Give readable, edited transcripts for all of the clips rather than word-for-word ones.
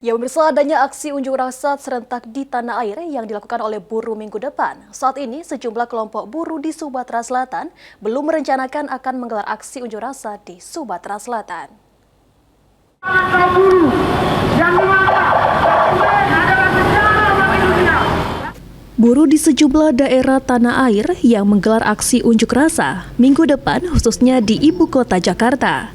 Ya pemirsa, adanya aksi unjuk rasa serentak di tanah air yang dilakukan oleh buruh minggu depan. Saat ini sejumlah kelompok buruh di Sumatera Selatan belum merencanakan akan menggelar aksi unjuk rasa di Sumatera Selatan. Buruh di sejumlah daerah tanah air yang menggelar aksi unjuk rasa minggu depan khususnya di ibu kota Jakarta.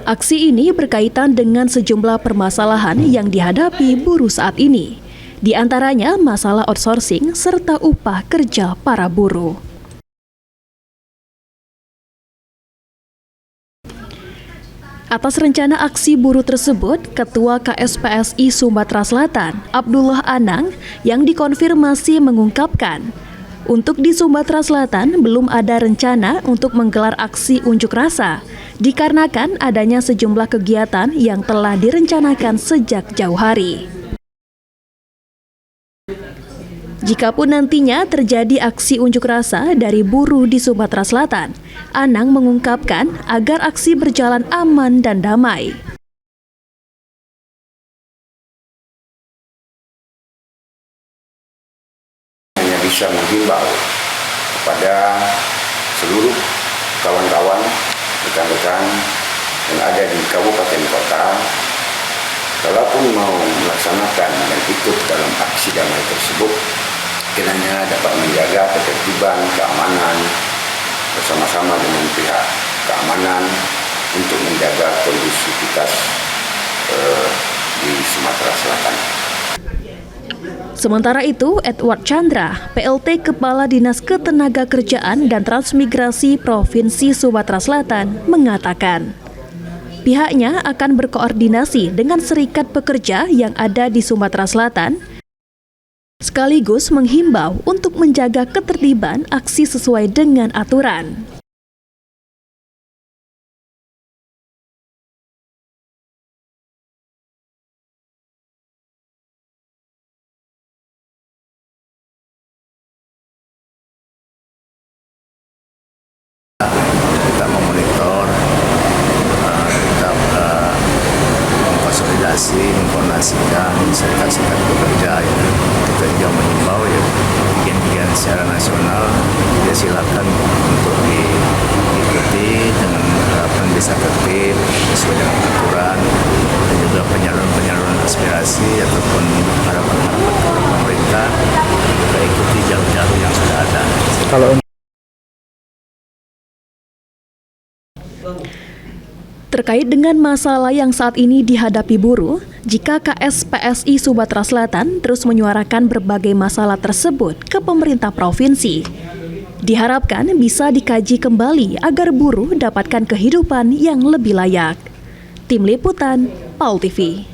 Aksi ini berkaitan dengan sejumlah permasalahan yang dihadapi buruh saat ini. Di antaranya masalah outsourcing serta upah kerja para buruh. Atas rencana aksi buruh tersebut, Ketua KSPSI Sumatera Selatan, Abdullah Anang, yang dikonfirmasi mengungkapkan, untuk di Sumatera Selatan belum ada rencana untuk menggelar aksi unjuk rasa, dikarenakan adanya sejumlah kegiatan yang telah direncanakan sejak jauh hari. Jikapun nantinya terjadi aksi unjuk rasa dari buruh di Sumatera Selatan, Anang mengungkapkan agar aksi berjalan aman dan damai. Hanya bisa menghimbau kepada seluruh kawan-kawan, rekan-rekan yang ada di kabupaten kota, kalaupun mau melaksanakan dan ikut dalam aksi damai tersebut, kiranya dapat menjaga ketertiban, keamanan bersama-sama dengan pihak keamanan untuk menjaga kondusivitas di Sumatera Selatan. Sementara itu, Edward Chandra, PLT Kepala Dinas Ketenagakerjaan dan Transmigrasi Provinsi Sumatera Selatan, mengatakan pihaknya akan berkoordinasi dengan serikat pekerja yang ada di Sumatera Selatan, sekaligus menghimbau untuk menjaga ketertiban aksi sesuai dengan aturan. Kita memonitor, kita mengkonsolidasi, mengkoordinasikan serikat-serikat pekerja. Kita juga mengimbau kegiatan secara nasional, ya silakan untuk diikuti dengan harapan bisa tertib sesuai dengan aturan, dan juga penyaluran aspirasi ataupun harapan-harapan pemerintah kita ikuti jalur-jalur yang sudah ada. Terkait dengan masalah yang saat ini dihadapi buruh, jika KSPSI Sumatera Selatan terus menyuarakan berbagai masalah tersebut ke pemerintah provinsi, diharapkan bisa dikaji kembali agar buruh dapatkan kehidupan yang lebih layak. Tim Liputan, PAUL TV.